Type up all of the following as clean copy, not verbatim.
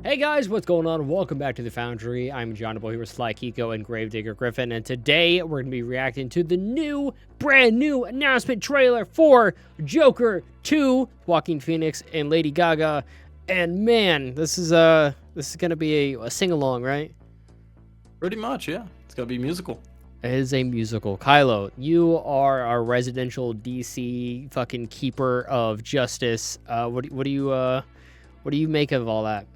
Hey guys, what's going on? Welcome back to the Foundry. I'm John Boy here with Slykiko and GraveDiggerG Griffin, and today we're going to be reacting to the brand new announcement trailer for Joker 2, Joaquin Phoenix and Lady Gaga. And man, this is going to be a sing-along, right? Pretty much, yeah. It's going to be musical. It is a musical. Kylo, you are our residential DC fucking keeper of justice. What do you make of all that?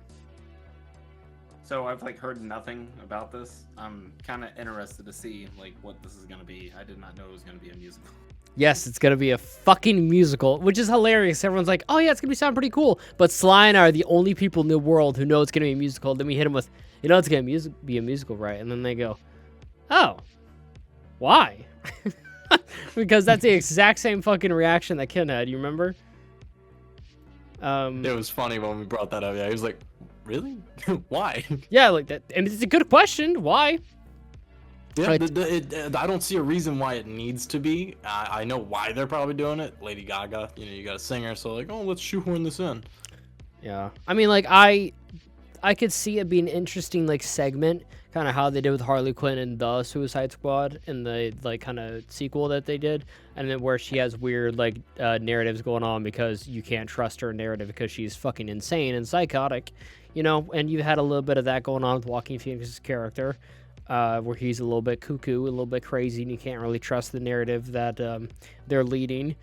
So I've heard nothing about this. I'm kind of interested to see what this is gonna be. I did not know it was gonna be a musical. Yes, it's gonna be a fucking musical, which is hilarious. Everyone's like, "Oh yeah, it's gonna sound pretty cool," but Sly and I are the only people in the world who know it's gonna be a musical. Then we hit them with, it's gonna be a musical, right? And then they go, "Oh, why?" Because that's the exact same fucking reaction that Ken had. You remember? It was funny when we brought that up. Yeah, he was like, "Really? Why?" Yeah, like that, and it's a good question. Why? Yeah, Right. I don't see a reason why it needs to be. I know why they're probably doing it. Lady Gaga, you got a singer, so let's shoehorn this in. Yeah, I mean, I could see it being an interesting segment, kind of how they did with Harley Quinn and the Suicide Squad in the kind of sequel that they did, and then where she has weird narratives going on because you can't trust her narrative because she's fucking insane and psychotic, and you had a little bit of that going on with Joaquin Phoenix's character, where he's a little bit cuckoo, a little bit crazy, and you can't really trust the narrative that they're leading.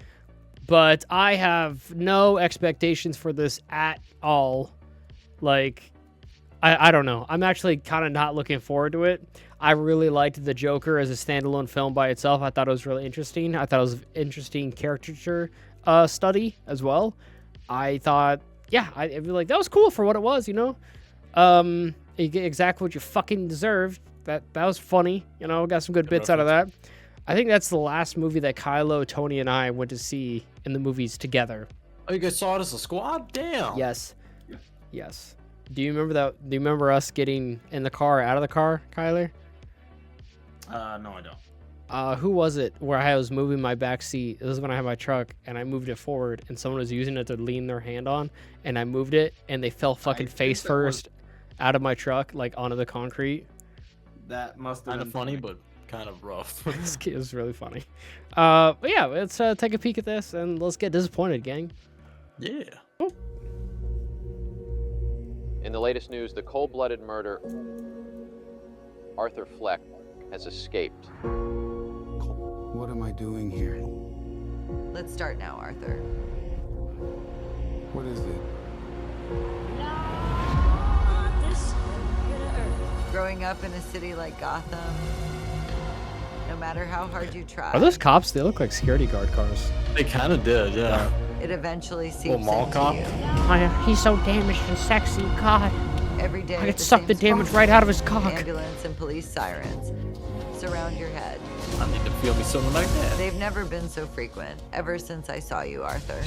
But I have no expectations for this at all. I don't know. I'm actually kind of not looking forward to it. I really liked the Joker as a standalone film by itself. I thought it was really interesting. I thought it was an interesting caricature study as well. I thought, yeah, I'd be like, that was cool for what it was, You get exactly what you fucking deserved. That was funny. Got some good bits out of that. I think that's the last movie that Kylo, Tony, and I went to see in the movies together. Oh, you guys saw it as a squad? Damn. Yes. Yes. Do you remember that? Do you remember us getting in the car, out of the car, Kyler? No, I don't. Who was it where I was moving my back seat? It was when I had my truck and I moved it forward and someone was using it to lean their hand on, and I moved it and they fell fucking face first out of my truck, onto the concrete. That must have Kind been of funny, but kind of rough. It was really funny. But yeah, let's take a peek at this and let's get disappointed, gang. Yeah. In the latest news, the cold-blooded murder, Arthur Fleck, has escaped. What am I doing here? Let's start now, Arthur. What is it? Growing up in a city like Gotham, no matter how hard you try, Are those cops? They look like security guard cars. They kind of did, yeah. it eventually seeps mall into cop? you. He's so damaged and sexy, God. Every day, I could the suck same the damage spot, right out of his cock. Ambulance and police sirens surround your head. I need to feel me something like that. They've never been so frequent, ever since I saw you, Arthur.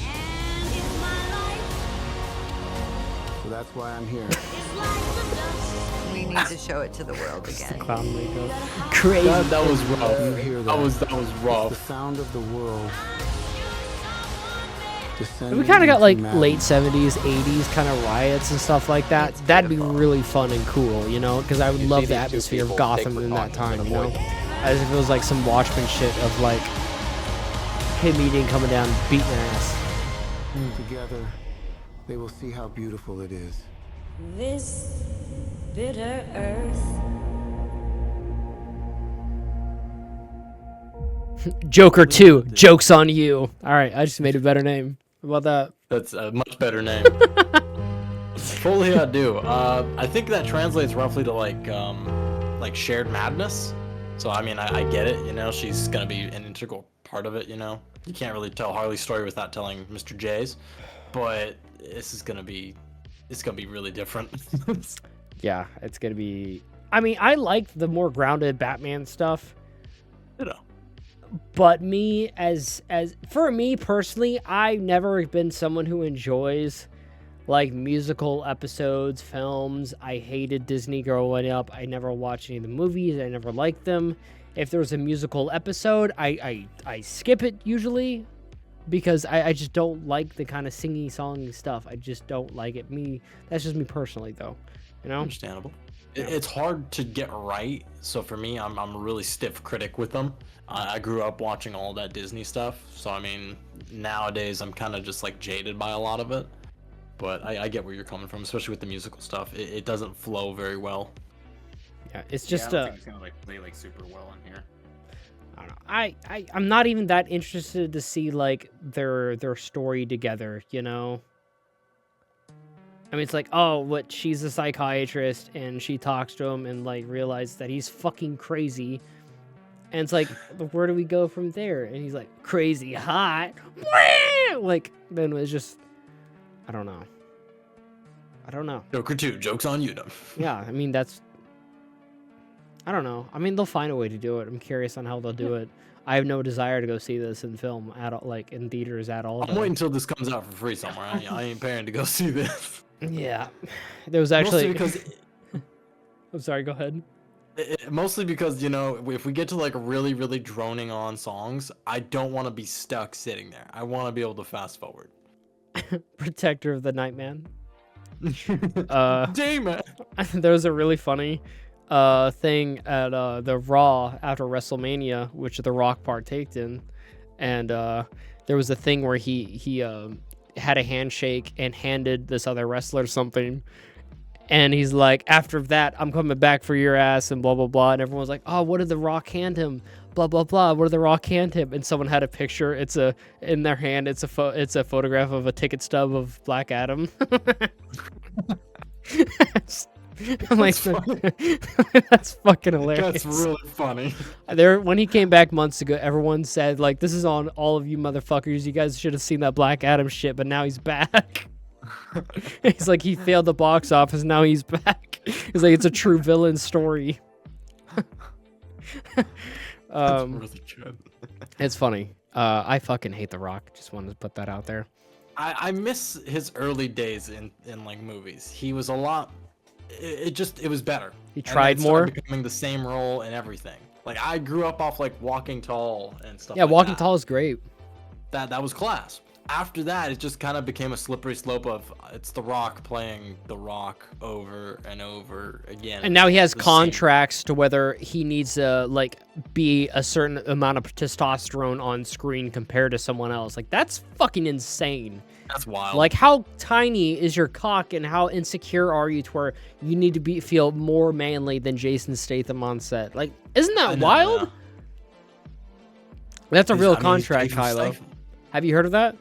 So that's why I'm here. We need to show it to the world again. Clown makeup. Crazy. That was rough. You hear That was It's the rough. sound of the world. We kind of got descending into late madness. 70s, 80s kind of riots and stuff like that. It's That'd be beautiful. really fun and cool, because I would You love see the these two atmosphere of people Gotham take in that precautions time, and avoid As if it was some Watchmen shit of him eating, coming down, beating ass. Together, they will see how beautiful it is. This bitter earth. Joker 2, joke's on you. All right, I just made a better name. How about that? That's a much better name. Folie I do. I think that translates roughly to shared madness. So I mean, I get it. She's gonna be an integral part of it. You can't really tell Harley's story without telling Mr. J's. But it's gonna be really different. Yeah, it's going to be... I mean, I liked the more grounded Batman stuff. But for me personally, I've never been someone who enjoys musical episodes, films. I hated Disney growing up. I never watched any of the movies. I never liked them. If there's a musical episode, I skip it usually. because I just don't like the kind of singy song stuff. I just don't like it. That's just me personally, though. You know? Understandable. Yeah. It's hard to get right, so for me, I'm a really stiff critic with them. I grew up watching all that Disney stuff, so I mean, nowadays I'm kind of just like jaded by a lot of it. But I get where you're coming from, especially with the musical stuff. It doesn't flow very well. Yeah, it's Yeah, just I don't think it's gonna like play like super well in here. I don't know. I'm not even that interested to see like their story together, you know? I mean, it's like, oh, what, she's a psychiatrist and she talks to him and like realizes that he's fucking crazy. And it's like, where do we go from there? And he's like, crazy hot. Like, then it's just, I don't know. Joker 2, joke's on you, though. Yeah, I mean, I don't know. I mean, they'll find a way to do it. I'm curious on how they'll do it. I have no desire to go see this in film at all, like in theaters at all. I'm waiting until this comes out for free somewhere. I ain't paying to go see this. Yeah, there was actually. Mostly because I'm sorry. Go ahead. Mostly because, you know, if we get to like really, really droning on songs, I don't want to be stuck sitting there. I want to be able to fast forward. Protector of the Nightman. Damn it. There was a really funny thing at the Raw after WrestleMania, which The Rock partaked in, and there was a thing where he had a handshake and handed this other wrestler something. And he's like, after that, I'm coming back for your ass and blah, blah, blah. And everyone's like, oh, what did The Rock hand him? Blah, blah, blah. What did The Rock hand him? And someone had a picture. In their hand, it's a photograph of a ticket stub of Black Adam. I'm like, that's fucking hilarious. That's really funny. When he came back months ago, everyone said, like, this is on all of you motherfuckers. You guys should have seen that Black Adam shit, but now he's back. He's like, he failed the box office, now he's back. He's like, it's a true villain story. That's really good. It's funny. I fucking hate The Rock. Just wanted to put that out there. I miss his early days in like movies. He was a lot. It was better. He tried more. Becoming the same role and everything. Like I grew up off like Walking Tall and stuff. Yeah, like Walking that. Tall is great. That was class. After that, it just kind of became a slippery slope of it's The Rock playing The Rock over and over again. And now he has The contracts to whether he needs to like be a certain amount of testosterone on screen compared to someone else. Like that's fucking insane. That's wild. Like how tiny is your cock and how insecure are you to where you need to feel more manly than Jason Statham on set? Like, isn't that wild? Yeah. That's a real he's contract, Jason Kylo. Statham. Have you heard of that?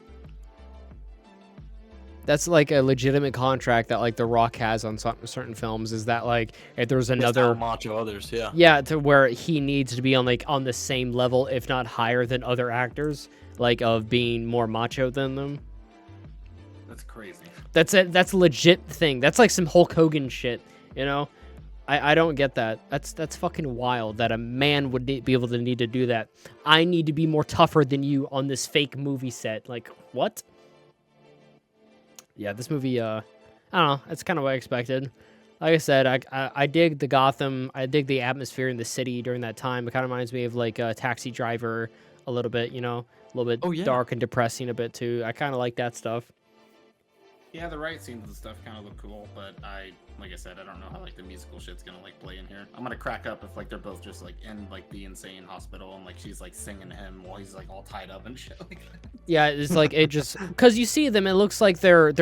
That's like a legitimate contract that like The Rock has on certain films. Is that like if there's another macho others, yeah. Yeah, to where he needs to be on the same level, if not higher than other actors, like of being more macho than them. That's crazy. That's a legit thing. That's like some Hulk Hogan shit, you know? I don't get that. That's fucking wild that a man would be able to need to do that. I need to be more tougher than you on this fake movie set. Like, what? Yeah, this movie, I don't know. It's kind of what I expected. Like I said, I dig the Gotham. I dig the atmosphere in the city during that time. It kind of reminds me of like a Taxi Driver a little bit, you know? A little bit dark and depressing a bit too. I kind of like that stuff. Yeah, the riot scenes and stuff kind of look cool, but like I said, I don't know how like the musical shit's gonna like play in here. I'm gonna crack up if like they're both just like in like the insane hospital and like she's like singing to him while he's like all tied up and shit like that. Yeah, it's like it just because you see them, it looks like they're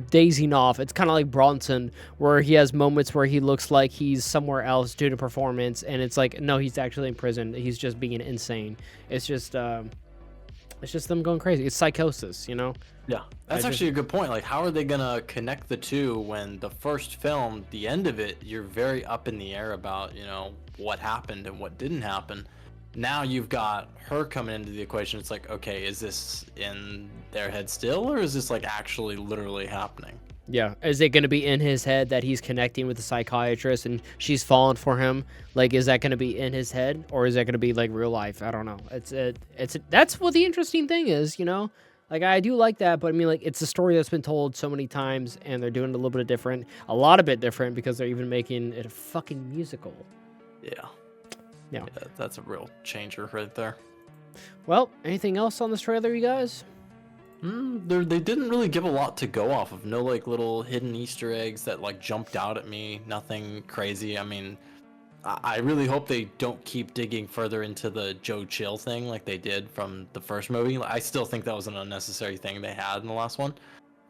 dazing off. It's kind of like Bronson, where he has moments where he looks like he's somewhere else doing a performance, and it's like no, he's actually in prison. He's just being insane. It's just them going crazy. It's psychosis, you know. Yeah, that's actually a good point. Like, how are they gonna connect the two when the first film, the end of it, you're very up in the air about, you know, what happened and what didn't happen. Now you've got her coming into the equation. It's like, okay, is this in their head still, or is this like actually literally happening? Yeah, is it going to be in his head that he's connecting with the psychiatrist and she's falling for him? Like, is that going to be in his head, or is that going to be like real life? I don't know. That's what the interesting thing is, you know. Like, I do like that, but I mean, like, it's a story that's been told so many times, and they're doing it a little bit different, a lot of bit different, because they're even making it a fucking musical. Yeah, that's a real changer right there. Well, anything else on this trailer, you guys? They didn't really give a lot to go off of. No like little hidden Easter eggs that like jumped out at me. Nothing crazy. I mean, I really hope they don't keep digging further into the Joe Chill thing like they did from the first movie. I still think that was an unnecessary thing they had in the last one.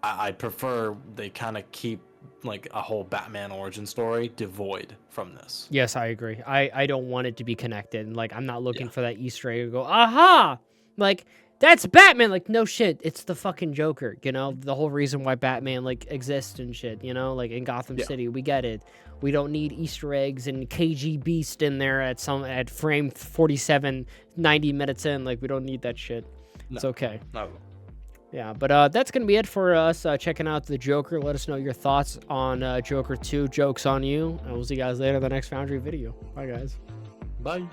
I prefer they kind of keep like a whole Batman origin story devoid from this. Yes, I agree. I don't want it to be connected. Like, I'm not looking for that Easter egg to go, aha! Like, that's Batman. Like, no shit. It's the fucking Joker, you know? The whole reason why Batman, like, exists and shit, you know? Like, in Gotham City. We get it. We don't need Easter eggs and KG Beast in there at frame 47, 90 minutes in. Like, we don't need that shit. No, it's okay. No. Yeah, but that's going to be it for us checking out the Joker. Let us know your thoughts on Joker 2. Joke's on you. And we'll see you guys later in the next Foundry video. Bye, guys. Bye.